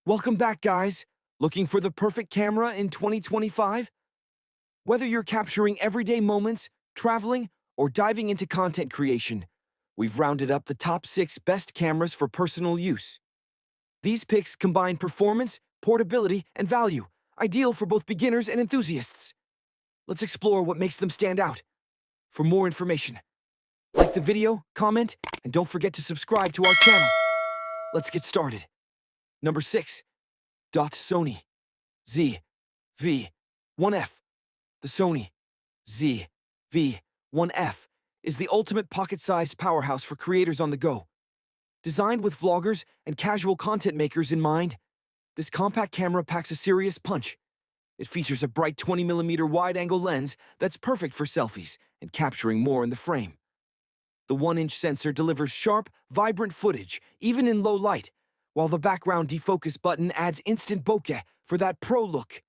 Welcome back, guys. Looking for the perfect camera in 2025? Whether you're capturing everyday moments, traveling, or diving into content creation, we've rounded up the top 6 best cameras for personal use. These picks combine performance, portability, and value, ideal for both beginners and enthusiasts. Let's explore what makes them stand out. For more information, like the video, comment, and don't forget to subscribe to our channel. Let's get started. Number 6. Sony ZV-1F. The Sony ZV-1F is the ultimate pocket-sized powerhouse for creators on the go. Designed with vloggers and casual content makers in mind, this compact camera packs a serious punch. It features a bright 20mm wide-angle lens that's perfect for selfies and capturing more in the frame. The 1-inch sensor delivers sharp, vibrant footage, even in low light, while the background defocus button adds instant bokeh for that pro look.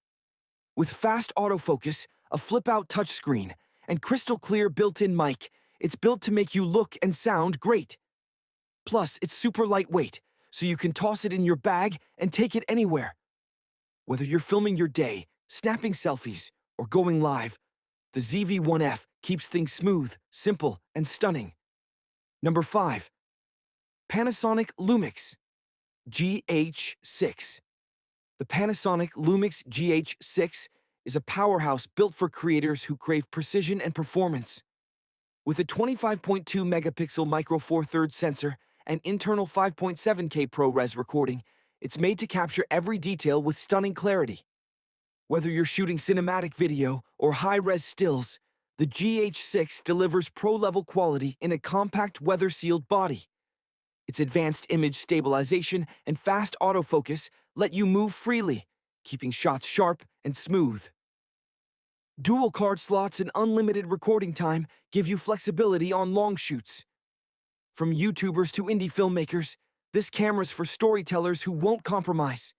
With fast autofocus, a flip-out touchscreen, and crystal-clear built-in mic, it's built to make you look and sound great. Plus, it's super lightweight, so you can toss it in your bag and take it anywhere. Whether you're filming your day, snapping selfies, or going live, the ZV-1F keeps things smooth, simple, and stunning. Number 5. Panasonic Lumix GH6. The Panasonic Lumix GH6 is a powerhouse built for creators who crave precision and performance. With a 25.2 megapixel micro four thirds sensor and internal 5.7K ProRes recording, it's made to capture every detail with stunning clarity. Whether you're shooting cinematic video or high-res stills, the GH6 delivers pro-level quality in a compact weather-sealed body. Its advanced image stabilization and fast autofocus let you move freely, keeping shots sharp and smooth. Dual card slots and unlimited recording time give you flexibility on long shoots. From YouTubers to indie filmmakers, this camera's for storytellers who won't compromise.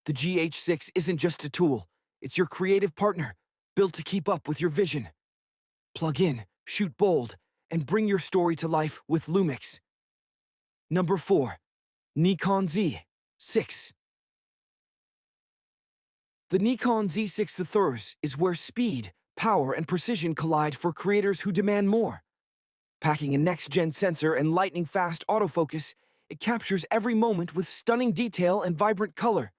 The GH6 isn't just a tool, it's your creative partner, built to keep up with your vision. Plug in, shoot bold, and bring your story to life with Lumix. Number 4. Nikon Z6. The Nikon Z6 III is where speed, power, and precision collide for creators who demand more. Packing a next-gen sensor and lightning-fast autofocus, it captures every moment with stunning detail and vibrant color.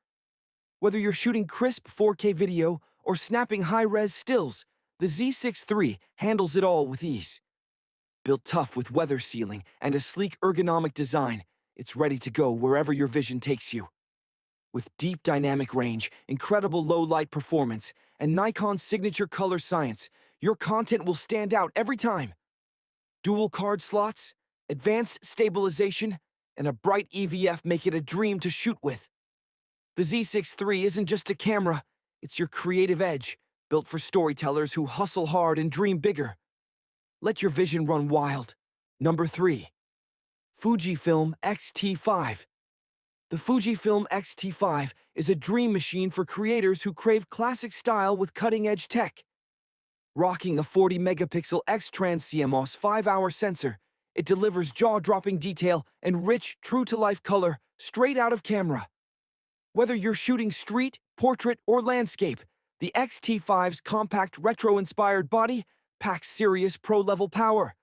Whether you're shooting crisp 4K video or snapping high-res stills, the Z6 III handles it all with ease. Built tough with weather sealing and a sleek ergonomic design, it's ready to go wherever your vision takes you. With deep dynamic range, incredible low-light performance, and Nikon's signature color science, your content will stand out every time. Dual card slots, advanced stabilization, and a bright EVF make it a dream to shoot with. The Z6 III isn't just a camera, it's your creative edge, built for storytellers who hustle hard and dream bigger. Let your vision run wild. Number 3. Fujifilm X-T5. The Fujifilm X-T5 is a dream machine for creators who crave classic style with cutting-edge tech. Rocking a 40-megapixel X-Trans CMOS 5-hour sensor, it delivers jaw-dropping detail and rich, true-to-life color straight out of camera. Whether you're shooting street, portrait, or landscape, the X-T5's compact retro-inspired body packs serious pro-level power.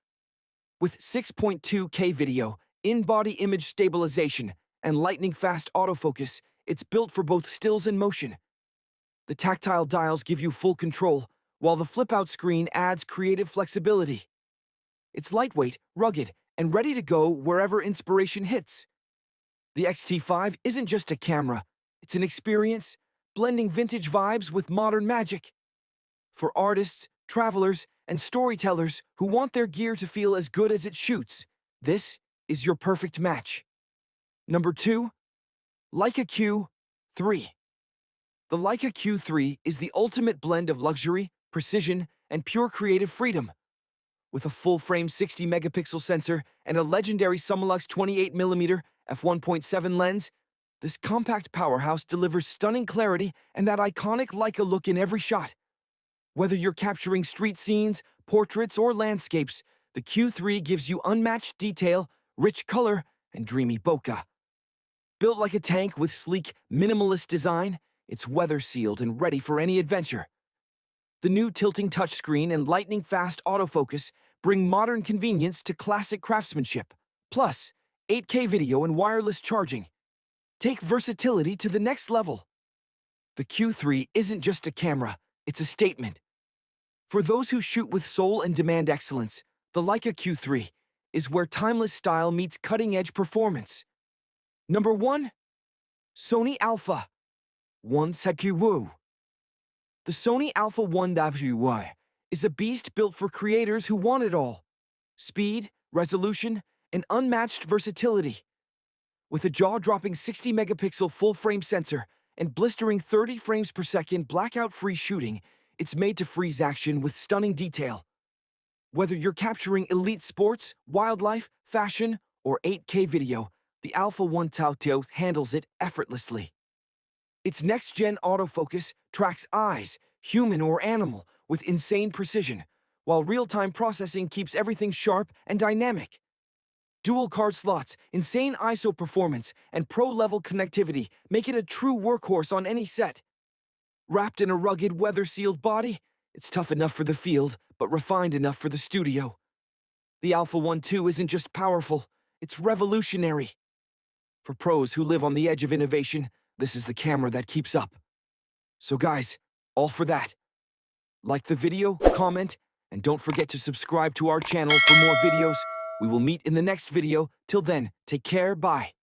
With 6.2K video, in-body image stabilization, and lightning-fast autofocus, it's built for both stills and motion. The tactile dials give you full control, while the flip-out screen adds creative flexibility. It's lightweight, rugged, and ready to go wherever inspiration hits. The X-T5 isn't just a camera, it's an experience, blending vintage vibes with modern magic. For artists, travelers, and storytellers who want their gear to feel as good as it shoots, this is your perfect match. Number 2. Leica Q3. The Leica Q3 is the ultimate blend of luxury, precision, and pure creative freedom. With a full-frame 60-megapixel sensor and a legendary Summilux 28mm f1.7 lens, this compact powerhouse delivers stunning clarity and that iconic Leica look in every shot. Whether you're capturing street scenes, portraits, or landscapes, the Q3 gives you unmatched detail, rich color, and dreamy bokeh. Built like a tank with sleek, minimalist design, it's weather-sealed and ready for any adventure. The new tilting touchscreen and lightning-fast autofocus bring modern convenience to classic craftsmanship. Plus, 8K video and wireless charging. Take versatility to the next level. The Q3 isn't just a camera, it's a statement. For those who shoot with soul and demand excellence, the Leica Q3 is where timeless style meets cutting-edge performance. Number 1. Sony Alpha 1 Sekiwu. The Sony Alpha 1WY is a beast built for creators who want it all. Speed, resolution, and unmatched versatility. With a jaw-dropping 60-megapixel full-frame sensor and blistering 30 frames per second blackout-free shooting, it's made to freeze action with stunning detail. Whether you're capturing elite sports, wildlife, fashion, or 8K video, the Alpha 1 Taotao handles it effortlessly. Its next-gen autofocus tracks eyes, human or animal, with insane precision, while real-time processing keeps everything sharp and dynamic. Dual card slots, insane ISO performance, and pro-level connectivity make it a true workhorse on any set. Wrapped in a rugged, weather-sealed body, it's tough enough for the field, but refined enough for the studio. The Alpha 1 II isn't just powerful, it's revolutionary. For pros who live on the edge of innovation, this is the camera that keeps up. So guys, all for that. Like the video, comment, and don't forget to subscribe to our channel for more videos. We will meet in the next video. Till then, take care, bye.